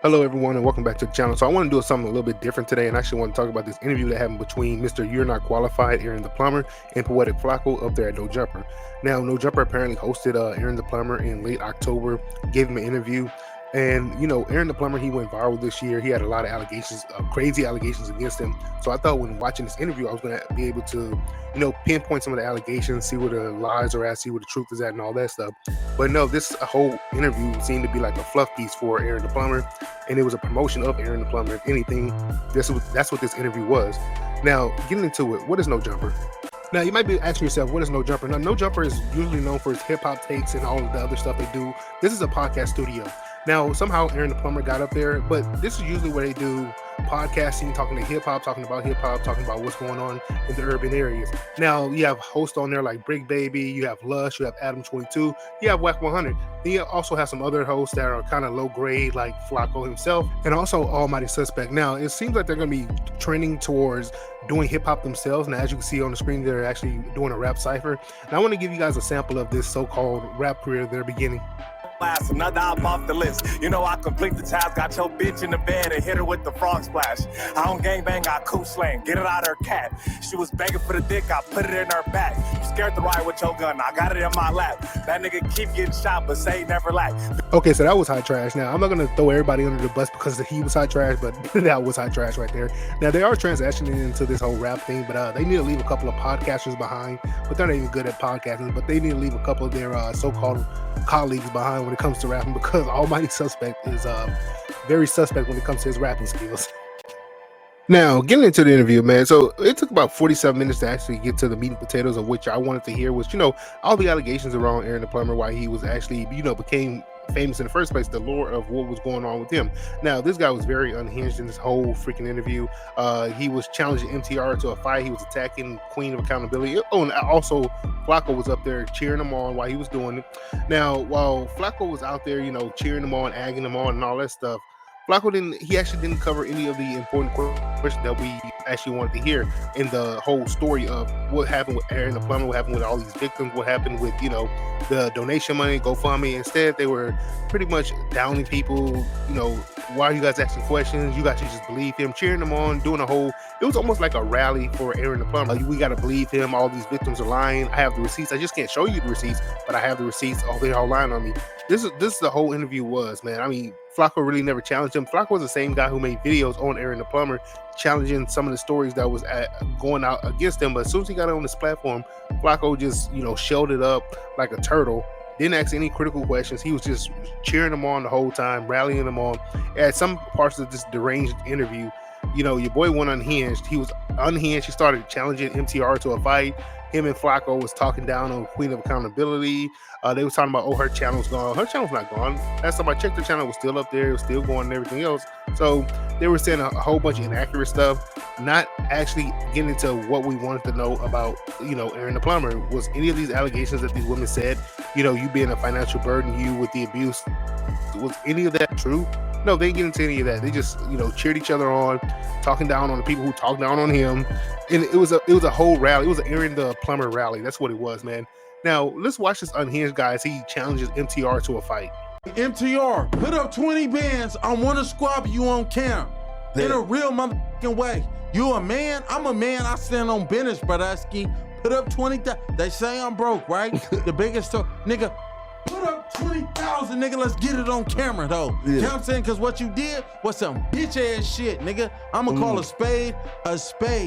Hello everyone and welcome back to the channel. So I want to do something a little bit different today and actually want to talk about this interview that happened between Mr. You're Not Qualified, Aaron the Plumber, and Poetic Flakko up there at No Jumper. Now, No Jumper apparently hosted Aaron the Plumber in late October, gave him an interview. And, you know, Aaron the Plumber, he went viral this year. He had a lot of allegations, crazy allegations against him. So I thought when watching this interview, I was going to be able to, you know, pinpoint some of the allegations, see where the lies are at, see where the truth is at and all that stuff. But no, this whole interview seemed to be like a fluff piece for Aaron the Plumber. And it was a promotion of Aaron the Plumber. If anything, that's what this interview was. Now, getting into it, what is No Jumper? Now, you might be asking yourself, what is No Jumper? Now, No Jumper is usually known for his hip-hop takes and all of the other stuff they do. This is a podcast studio. Now, somehow Aaron the Plumber got up there, but this is usually where they do podcasting, talking to hip-hop, talking about what's going on in the urban areas. Now, you have hosts on there like Brick Baby, you have Lush, you have Adam 22, you have Whack 100. Then you also have some other hosts that are kind of low grade, like Flakko himself, and also Almighty Suspect. Now, it seems like they're going to be trending towards doing hip-hop themselves. Now, as you can see on the screen, they're actually doing a rap cipher. And I want to give you guys a sample of this so-called rap career they're beginning. Another album off the list. You know I complete the task. Got your bitch in the bed and hit her with the frog splash. I don't gangbang, I cool slang. Get it out of her cat. She was begging for the dick, I put it in her back. You scared to ride with your gun, I got it in my lap. That nigga keep getting shot, but say never lack. Okay, so that was hot trash. Now, I'm not going to throw everybody under the bus because he was hot trash, but that was hot trash right there. Now, they are transitioning into this whole rap thing, but they need to leave a couple of podcasters behind. But they're not even good at podcasting, but they need to leave a couple of their so-called colleagues behind when it comes to rapping, because Almighty Suspect is very suspect when it comes to his rapping skills. Now, getting into the interview, man, so it took about 47 minutes to actually get to the meat and potatoes of which I wanted to hear was, you know, all the allegations around Aaron the Plumber, why he was actually, you know, became famous in the first place, the lore of what was going on with him. Now, this guy was very unhinged in this whole freaking interview. He was challenging MTR to a fight. He was attacking Queen of Accountability. Oh, and also Flakko was up there cheering him on while he was doing it. Now, while Flakko was out there, you know, cheering him on, agging him on and all that stuff, Flakko actually didn't cover any of the important questions that we actually wanted to hear in the whole story of what happened with Aaron the Plumber, what happened with all these victims, what happened with, you know, the donation money, GoFundMe. Instead, they were pretty much downing people, you know, why are you guys asking questions? You guys should just believe him, cheering them on, doing a whole, it was almost like a rally for Aaron the Plumber. Like, we got to believe him. All these victims are lying. I have the receipts. I just can't show you the receipts, but I have the receipts. Oh, they're all lying on me. This is the whole interview was, man. I mean, Flakko really never challenged him. Flakko was the same guy who made videos on Aaron the Plumber, challenging some of the stories that was going out against him. But as soon as he got on this platform, Flakko just, you know, shelled it up like a turtle. Didn't ask any critical questions. He was just cheering him on the whole time, rallying him on. At some parts of this deranged interview, you know, your boy went unhinged. He was unhinged. He started challenging MTR to a fight. Him and Flakko was talking down on Queen of Accountability. They was talking about, oh, her channel's gone. Her channel's not gone. Last time I checked, the channel was still up there. It was still going and everything else. So they were saying a whole bunch of inaccurate stuff, not actually getting into what we wanted to know about, you know, Aaron the Plumber. Was any of these allegations that these women said, you know, you being a financial burden, you with the abuse, was any of that true? No, they didn't get into any of that. They just, you know, cheered each other on, talking down on the people who talked down on him. And it was a whole rally. It was an Aaron the Plumber rally. That's what it was, man. Now, let's watch this unhinged guy as he challenges MTR to a fight. MTR, put up 20 bands. I want to squab you on cam. In a real motherfucking way. You a man, I'm a man. I stand on business, Bradesky. Put up 20. They say I'm broke, right? The biggest nigga. Put up 20,000, nigga. Let's get it on camera, though. Yeah. You know what I'm saying? Because what you did was some bitch-ass shit, nigga. I'm going to call a spade.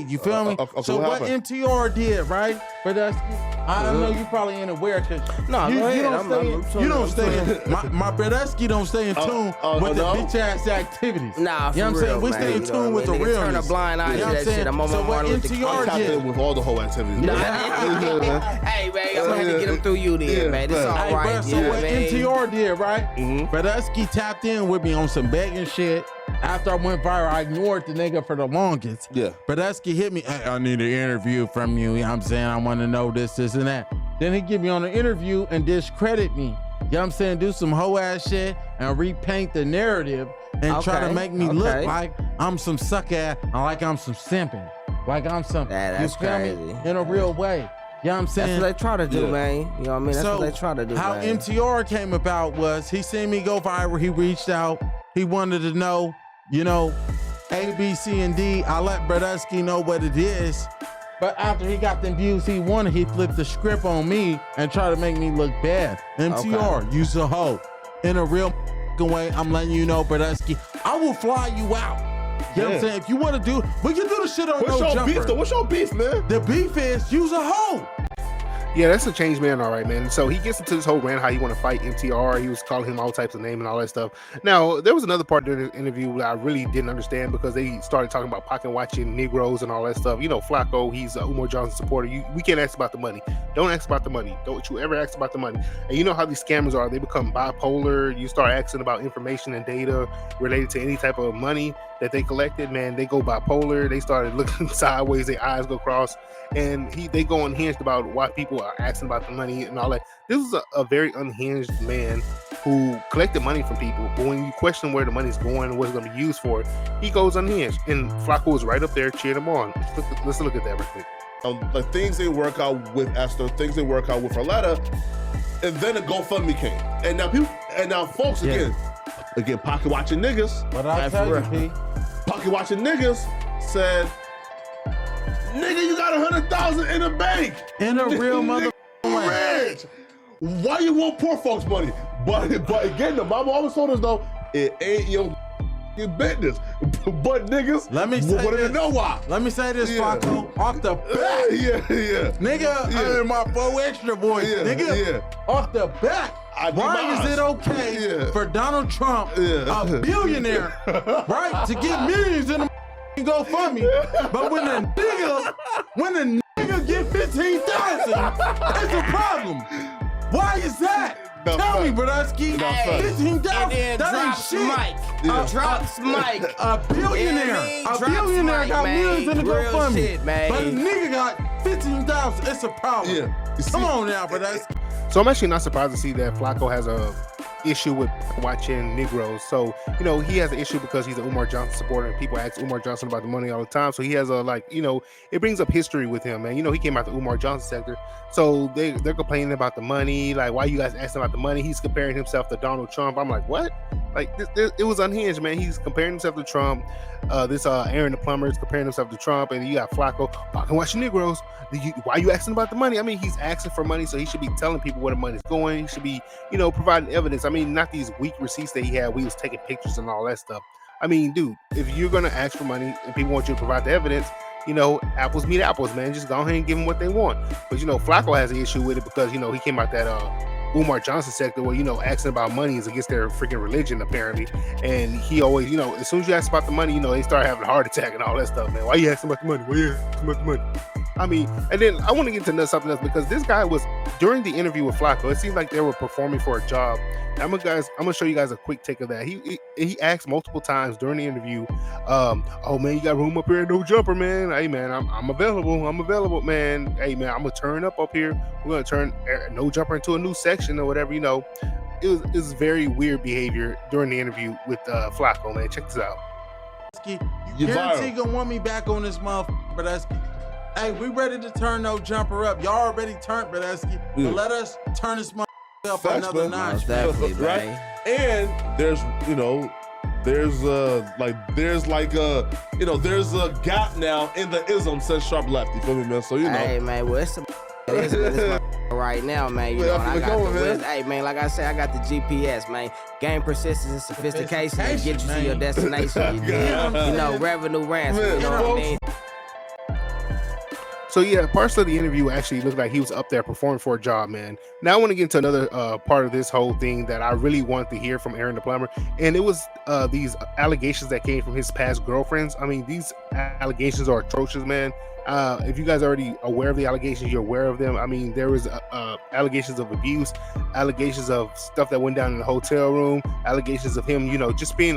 You feel me? So what MTR did, right? But I don't know, you probably ain't aware, because you don't stay in, my Bradesky don't stay in tune with the bitch-ass activities. Nah, for you know what I'm saying? We stay in tune with the real. Turn a blind eye to that shit. I'm on my Martin Luther King. So what MTR did with all the whole activities. Hey, man, I'm going to get him through you then, man. This all right. So what MTR did, right? Bradesky tapped in with me on some begging shit. After I went viral, I ignored the nigga for the longest. Yeah. Bradesky hit me, hey, I need an interview from you. You know what I'm saying? I want to know this, and that. Then he get me on an interview and discredit me. You know what I'm saying? Do some hoe ass shit and repaint the narrative and try to make me look like I'm some suck ass, like I'm some simping. Like I'm some, that's you feel crazy. me? In a real way. You know what I'm saying? That's what they try to do, man. You know what I mean? That's what they try to do, how man. MTR came about was he seen me go viral. He reached out. He wanted to know, A, B, C, and D. I let Brodusky know what it is. But after he got the views he wanted, he flipped the script on me and tried to make me look bad. MTR, use a hoe. In a real way, I'm letting you know, Brodusky, I will fly you out. You know what I'm saying? If you want to do, we can do the shit on No Jumper. What's your beef, man? The beef is use a hoe. Yeah, that's a changed man, all right, man. So he gets into this whole rant how he want to fight MTR. He was calling him all types of names and all that stuff. Now, there was another part during the interview that I really didn't understand because they started talking about pocket watching Negroes and all that stuff. Flakko, he's a Umar Johnson supporter. We can't ask about the money. Don't ask about the money. Don't you ever ask about the money. And you know how these scammers are. They become bipolar. You start asking about information and data related to any type of money that they collected, man, they go bipolar. They started looking sideways. Their eyes go cross. And they go unhinged about why people are asking about the money and all that. This is a very unhinged man who collected money from people. But when you question where the money's going and what it's going to be used for, he goes unhinged. And Flakko was right up there cheering him on. Let's look at that real quick. The things they work out with Esther, things they work out with Arletta, and then a GoFundMe came. And now folks again, pocket watching niggas. But I tell you, P. Pocket watching niggas said, nigga, you got 100,000 in the bank. In a real mother rich. Why you want poor folks' money? But again, the mama always told us though, it ain't your business. But niggas, let me say this. Know why. Let me say this, Flakko, off the back. Nigga, my 4 extra boys. Off the back. Why is it okay for Donald Trump, a billionaire, right, to get millions in the GoFundMe, but when the nigga get 15,000, it's a problem. Why is that? Tell me, Brodusky. 15,000. That ain't shit. Drops Mike. A billionaire got millions in the GoFundMe, but a nigga got 15,000. It's a problem. Come on now, Brodusky. So I'm actually not surprised to see that Flakko has a issue with watching Negroes. So, he has an issue because he's an Umar Johnson supporter and people ask Umar Johnson about the money all the time. So he has it brings up history with him, man. He came out the Umar Johnson sector. So they're complaining about the money. Like, why you guys asking about the money? He's comparing himself to Donald Trump. I'm like, what? Like, it was unhinged, man. He's comparing himself to Trump. Aaron the Plumer is comparing himself to Trump, and you got Flakko fucking watching Negroes. Why are you asking about the money? I mean, he's asking for money, so he should be telling people where the money's going. He should be, providing evidence. I mean, not these weak receipts that he had. We was taking pictures and all that stuff. I mean, dude, if you're gonna ask for money and people want you to provide the evidence, apples meet apples, man. Just go ahead and give them what they want. But Flakko has an issue with it because he came out that Umar Johnson sector where asking about money is against their freaking religion apparently, and he always as soon as you ask about the money they start having a heart attack and all that stuff, man. Why you asking about the money? Why you asking about the money? I mean, and then I want to get to something else because this guy was during the interview with Flakko. It seemed like they were performing for a job. I'm gonna show you guys a quick take of that. He asked multiple times during the interview, "Oh man, you got room up here at No Jumper, man? Hey man, I'm available, man. Hey man, I'm gonna turn up here. We're gonna turn No Jumper into a new section or whatever. It was very weird behavior during the interview with Flakko, man. Check this out. You guarantee gonna want me back on this motherfucker, Brodusky. Hey, we ready to turn No Jumper up. Y'all already turned, Brodusky, but let us turn this motherfucker up another notch. Definitely, right? And there's a gap now in the ism since Sharp left. You feel me, man? So Hey man, well it's this right now, man. I got the hey man, like I said, I got the GPS, man. Game persistence and sophistication to get you to your destination. Revenue ransom. You know what I mean? So yeah, parts of the interview actually looked like he was up there performing for a job, man. Now I want to get into another part of this whole thing that I really wanted to hear from Aaron the Plumber, and it was these allegations that came from his past girlfriends. I mean, these allegations are atrocious, man. If you guys are already aware of the allegations, you're aware of them. I mean, there was allegations of abuse, allegations of stuff that went down in the hotel room, allegations of him, just being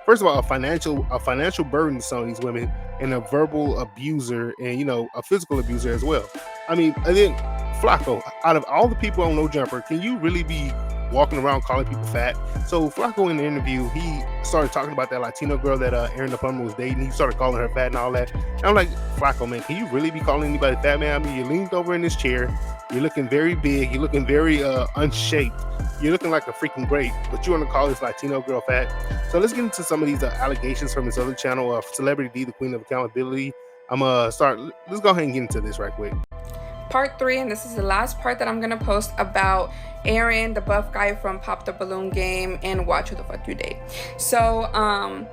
first of all, a financial burden to some of these women, and a verbal abuser, and a physical abuser as well. I mean, and then Flakko, out of all the people on No Jumper, can you really be walking around calling people fat? So Flakko in the interview, he started talking about that Latino girl that Aaron the Plumber was dating. He started calling her fat and all that. And I'm like, Flakko, man, can you really be calling anybody fat, man? I mean, you leaned over in this chair, You're looking very big. You're looking very unshaped. You're looking like a freaking grape, but you want to call this Latino girl fat. So let's get into some of these allegations from this other channel of Celebrity D, the Queen of Accountability. I'm gonna start. Let's go ahead and get into this right quick. Part 3, and this is the last part that I'm gonna post about Aaron, the buff guy from Pop the Balloon Game and Watch Who the Fuck You Date. So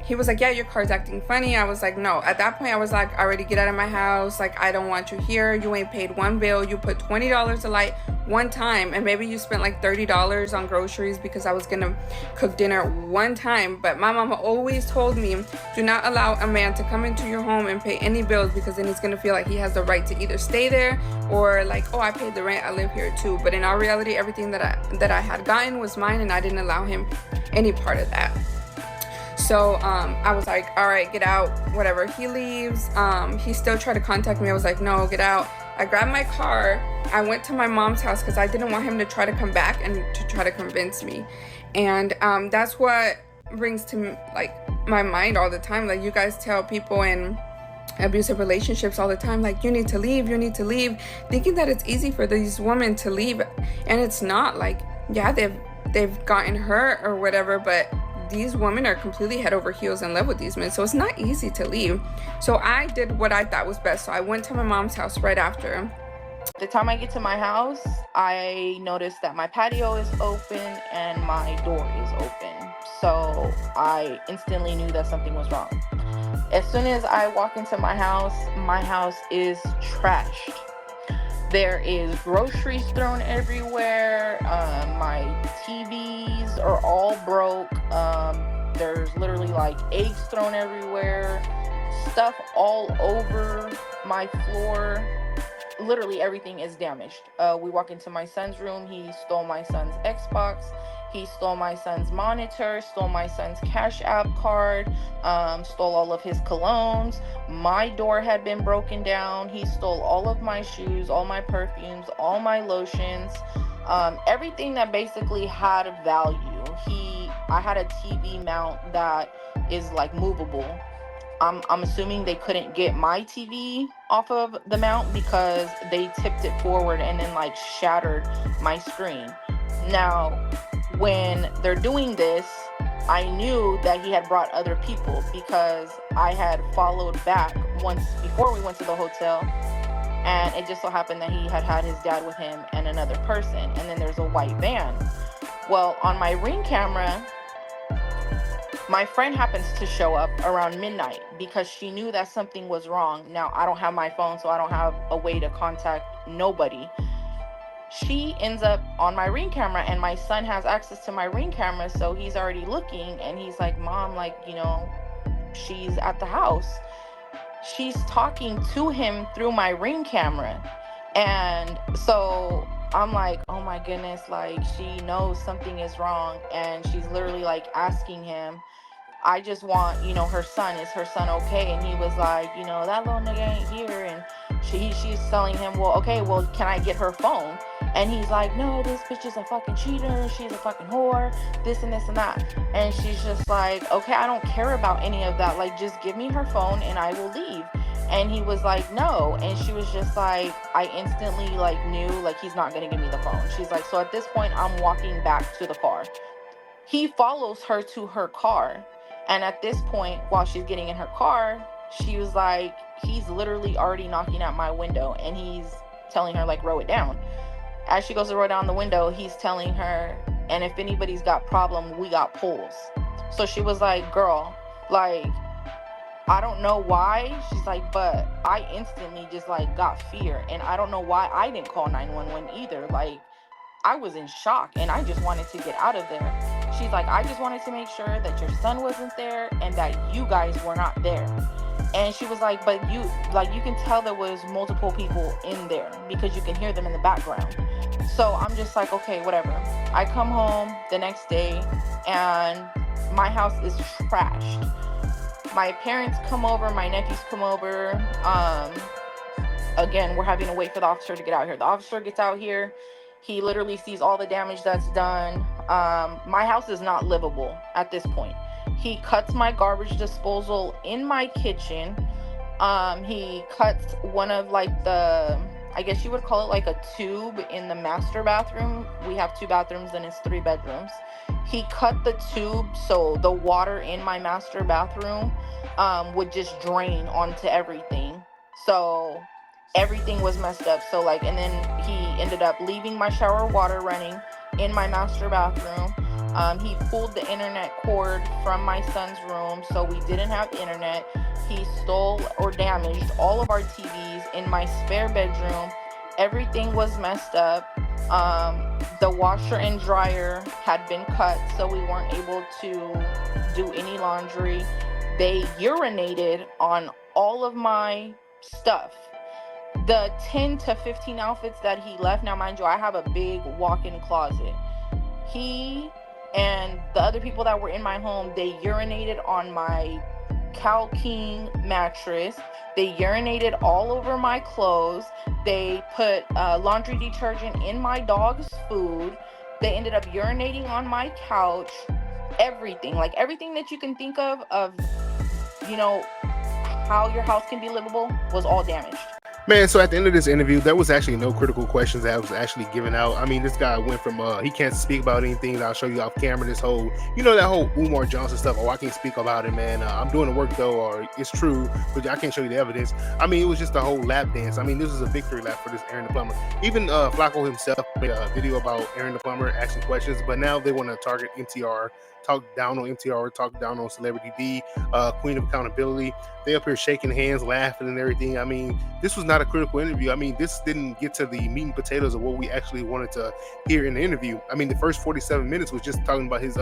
he was like, yeah, your car's acting funny. I was like, no. At that point, I was like, already get out of my house. Like, I don't want you here. You ain't paid one bill. You put $20 a light one time, and maybe you spent like $30 on groceries because I was gonna cook dinner one time. But my mama always told me, do not allow a man to come into your home and pay any bills, because then he's gonna feel like he has the right to either stay there or like, oh, I paid the rent, I live here too. But in all reality, everything that I had gotten was mine, and I didn't allow him any part of that. So I was like, all right, get out, whatever. He leaves. He still tried to contact me. I was like, no, get out. I grabbed my car. I went to my mom's house because I didn't want him to try to come back and to try to convince me. And that's what brings to like my mind all the time. Like, you guys tell people in abusive relationships all the time, like, you need to leave, thinking that it's easy for these women to leave. And it's not. Like, yeah, they've gotten hurt or whatever, but these women are completely head over heels in love with these men, so it's not easy to leave. So I did what I thought was best. So I went to my mom's house right after. The time I get to my house, I noticed that my patio is open and my door is open. So I instantly knew that something was wrong. As soon as I walk into my house is trashed. There is groceries thrown everywhere. My TVs are all broke. There's literally like eggs thrown everywhere. Stuff all over my floor. Literally everything is damaged. We walk into my son's room. He stole my son's Xbox. He stole my son's monitor, stole my son's Cash App card, stole all of his colognes. My door had been broken down. He stole all of my shoes, all my perfumes, all my lotions, everything that basically had value. I had a TV mount that is like movable. I'm assuming they couldn't get my TV off of the mount because they tipped it forward and then like shattered my screen. Now, when they're doing this, I knew that he had brought other people because I had followed back once before we went to the hotel, and it just so happened that he had his dad with him and another person, and then there's a white van. Well, on my Ring camera, my friend happens to show up around midnight because she knew that something was wrong. Now, I don't have my phone, so I don't have a way to contact nobody. She ends up on my Ring camera, and my son has access to my Ring camera, so he's already looking, and he's like, Mom, like, you know, she's at the house. She's talking to him through my Ring camera. And so I'm like, oh my goodness, like, she knows something is wrong, and she's literally like asking him, I just want, you know, her son, is her son okay? And he was like, you know, that little nigga ain't here. And she's telling him, well, okay, well, can I get her phone? And he's like, no, this bitch is a fucking cheater. She's a fucking whore, this and this and that. And she's just like, okay, I don't care about any of that. Like, just give me her phone and I will leave. And he was like, no. And she was just like, I instantly like knew like he's not going to give me the phone. She's like, so at this point, I'm walking back to the car. He follows her to her car. And at this point, while she's getting in her car, she was like, he's literally already knocking at my window, and he's telling her, like, roll it down. As she goes to roll down the window, he's telling her, and if anybody's got problem, we got poles. So she was like, girl, like, I don't know why. She's like, but I instantly just, like, got fear, and I don't know why I didn't call 911 either. Like, I was in shock, and I just wanted to get out of there. She's like, I just wanted to make sure that your son wasn't there and that you guys were not there. And she was like, but you can tell there was multiple people in there because you can hear them in the background. So I'm just like, okay, whatever. I come home the next day and my house is trashed. My parents come over, my nephews come over. Again, we're having to wait for the officer to get out here. The officer gets out here. He literally sees all the damage that's done. My house is not livable at this point. He cuts my garbage disposal in my kitchen. He cuts one of like the, I guess you would call it like a tube in the master bathroom. We have 2 bathrooms and it's 3 bedrooms. He cut the tube so the water in my master bathroom would just drain onto everything. So everything was messed up. So like, and then he ended up leaving my shower water running in my master bathroom. He pulled the internet cord from my son's room, so we didn't have internet. He stole or damaged all of our TVs in my spare bedroom. Everything was messed up. The washer and dryer had been cut, so we weren't able to do any laundry. They urinated on all of my stuff. The 10 to 15 outfits that he left, now mind you, I have a big walk-in closet. He and the other people that were in my home, they urinated on my Cow King mattress. They urinated all over my clothes. They put laundry detergent in my dog's food. They ended up urinating on my couch. Everything, like everything that you can think of, you know, how your house can be livable was all damaged. Man, so at the end of this interview, there was actually no critical questions that was actually given out. I mean, this guy went from, he can't speak about anything. I'll show you off camera this whole, you know, that whole Umar Johnson stuff. Oh, I can't speak about it, man. I'm doing the work though, or it's true, but I can't show you the evidence. I mean, it was just a whole lap dance. I mean, this is a victory lap for this Aaron the Plumber. Even Flakko himself made a video about Aaron the Plumber asking questions, but now they want to target MTR, talk down on MTR, talk down on Celebrity D, Queen of Accountability. They up here shaking hands, laughing and everything. I mean, this was not a critical interview. I mean, this didn't get to the meat and potatoes of what we actually wanted to hear in the interview. I mean, the first 47 minutes was just talking about his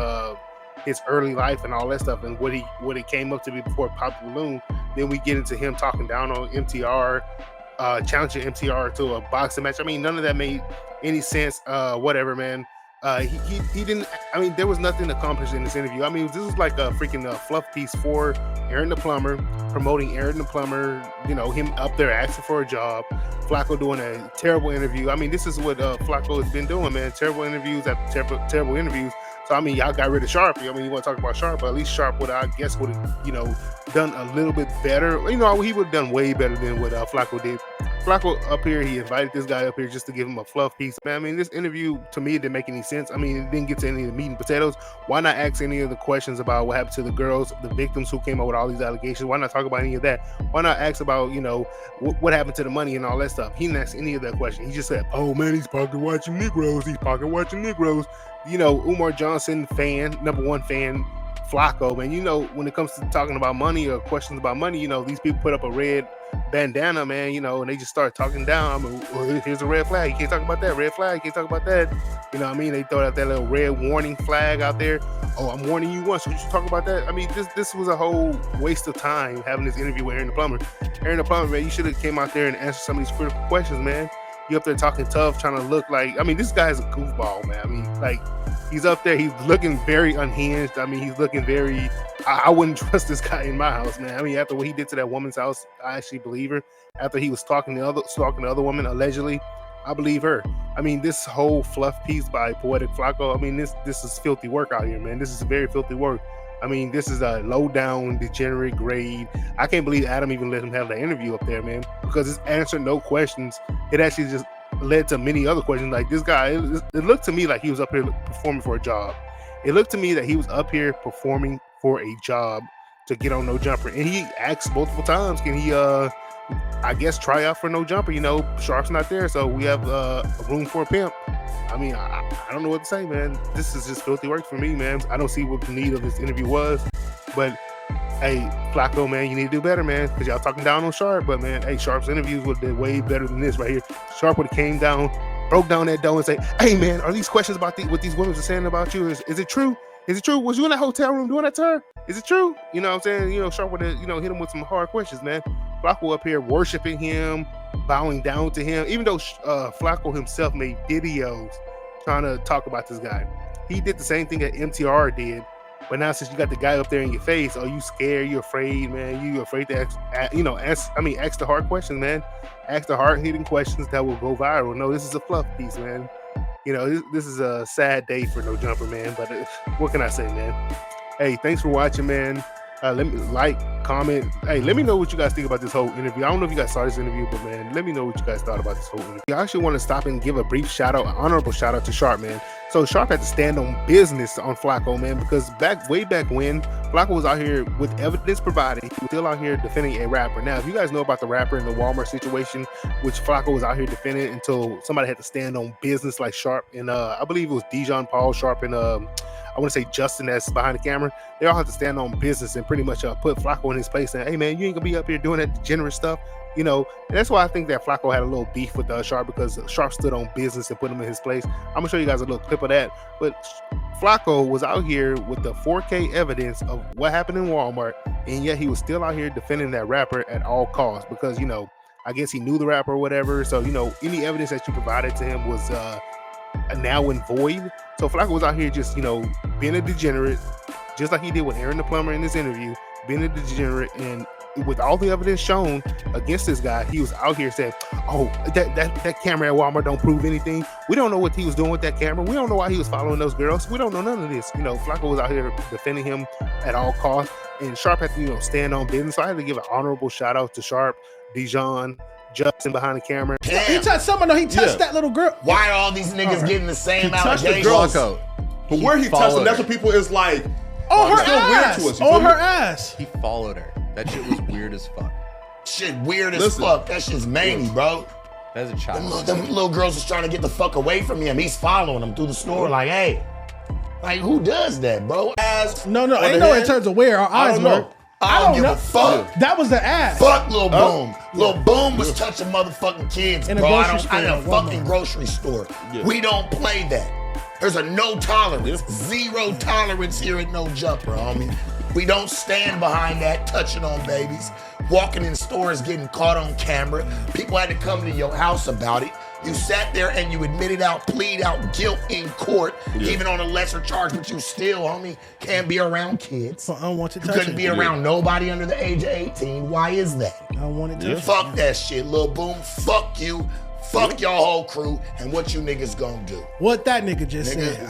early life and all that stuff and what it came up to be before Pop the Balloon. Then we get into him talking down on MTR, challenging MTR to a boxing match. I mean, none of that made any sense. Whatever, man. He didn't. I mean, there was nothing accomplished in this interview. I mean, this was like a freaking fluff piece for Aaron the Plumber, promoting Aaron the Plumber. You know, him up there asking for a job. Flakko doing a terrible interview. I mean, this is what Flakko has been doing, man. Terrible interviews after terrible interviews. So I mean, y'all got rid of Sharp. I mean, you want to talk about Sharp, but at least Sharp would, I guess, would have, you know, done a little bit better. You know, he would have done way better than what Flakko did. Flakko up here, he invited this guy up here just to give him a fluff piece. Man, I mean, this interview to me didn't make any sense. I mean, it didn't get to any of the meat and potatoes. Why not ask any of the questions about what happened to the girls, the victims who came up with all these allegations? Why not talk about any of that? Why not ask about, you know, what happened to the money and all that stuff? He didn't ask any of that question. He just said, "Oh man, he's pocket watching Negroes. He's pocket watching Negroes." You know, Umar Johnson fan, #1 fan, Flakko, man. You know, when it comes to talking about money or questions about money, you know, these people put up a red bandana, man, you know, and they just start talking down. I mean, well, here's a red flag. You can't talk about that. Red flag. You can't talk about that. You know what I mean? They throw out that little red warning flag out there. Oh, I'm warning you once. So you should talk about that. I mean, this was a whole waste of time having this interview with Aaron the Plumber. Aaron the Plumber, man, you should have came out there and answered some of these critical questions, man. You up there talking tough, trying to look like, I mean, this guy's a goofball, man. I mean, like, he's up there, he's looking very unhinged. I mean, he's looking very, I wouldn't trust this guy in my house, man. I mean, after what he did to that woman's house, I actually believe her. After he was stalking the other woman, allegedly, I believe her. I mean, this whole fluff piece by Poetic Flakko, I mean, this is filthy work out here, man. This is very filthy work. I mean, this is a low-down, degenerate grade. I can't believe Adam even let him have the interview up there, man, because it's answered no questions. It actually just led to many other questions. Like, this guy, it looked to me like he was up here performing for a job. It looked to me that he was up here performing for a job to get on No Jumper. And he asked multiple times, can he, I guess, try out for No Jumper? You know, Sharp's not there, so we have room for a pimp. I mean, I don't know what to say, man. This is just filthy work for me, man. I don't see what the need of this interview was. But, hey, Flakko, man, you need to do better, man, because y'all talking down on Sharp. But, man, hey, Sharp's interviews would have been way better than this right here. Sharp would have came down, broke down that door and say, hey, man, are these questions about what these women are saying about you? Is it true? Is it true? Was you in that hotel room doing that to her? Is it true? You know what I'm saying? You know, Sharp would have, you know, hit him with some hard questions, man. Flakko up here worshiping him, bowing down to him, even though Flakko himself made videos trying to talk about this guy. He did the same thing that MTR did, but now since you got the guy up there in your face, are you scared? You afraid, man? You afraid to ask the hard questions, man. Ask the hard-hitting questions that will go viral. No, this is a fluff piece, man. You know, this is a sad day for No Jumper, man, but what can I say, man? Hey, thanks for watching, man. Let me like, comment. Hey, let me know what you guys think about this whole interview. I don't know if you guys saw this interview, but man, let me know what you guys thought about this whole interview. I actually want to stop and give a brief shout out, an honorable shout out to Sharp, man. So Sharp had to stand on business on Flakko, man, because way back when, Flakko was out here with evidence provided. He was still out here defending a rapper. Now, if you guys know about the rapper in the Walmart situation, which Flakko was out here defending until somebody had to stand on business like Sharp and I believe it was Dijon Paul, Sharp, and I want to say Justin that's behind the camera. They all have to stand on business and pretty much put Flakko in his place and, hey man, you ain't gonna be up here doing that degenerate stuff. You know, and that's why I think that Flakko had a little beef with Sharp, because Sharp stood on business and put him in his place. I'm gonna show you guys a little clip of that. But Flakko was out here with the 4K evidence of what happened in Walmart, and yet he was still out here defending that rapper at all costs, because, you know, I guess he knew the rapper or whatever. So, you know, any evidence that you provided to him was now in void. So Flakko was out here just, you know, being a degenerate, just like he did with Aaron the Plumer in this interview, being a degenerate. And with all the evidence shown against this guy, he was out here saying, oh, that camera at Walmart don't prove anything. We don't know what he was doing with that camera. We don't know why he was following those girls. We don't know none of this. You know, Flakko was out here defending him at all costs, and Sharp had to, you know, stand on business. So I had to give an honorable shout out to Sharp, Dijon, Justin behind the camera. He touched someone, though. He touched that little girl. Why are all these niggas getting the same allegations? But where he touched them, that's what people is like. On her ass. On her ass. He followed her. That shit was weird as fuck. Shit weird as fuck. That shit's mangy, bro. That's a child. Them little girls was trying to get the fuck away from him. He's following them through the store like, hey. Like, who does that, bro? Ass. No, ain't no in terms of where our eyes were. I don't give a fuck. That was the ass. Fuck Lil Boom. Lil Boom was touching motherfucking kids, in bro. I in a fucking grocery store. Yeah. We don't play that. There's a no tolerance, zero tolerance here at No Jumper, homie. We don't stand behind that, touching on babies, walking in stores, getting caught on camera. People had to come to your house about it. You sat there and you admitted plead out guilt in court, even on a lesser charge, but you still, homie, can't be around kids. For unwanted touching. You couldn't be around nobody under the age of 18. Why is that? Unwanted touching. Fuck that shit, Lil Boom. Fuck you. Fuck y'all whole crew. And what you niggas gonna do? What that nigga just said.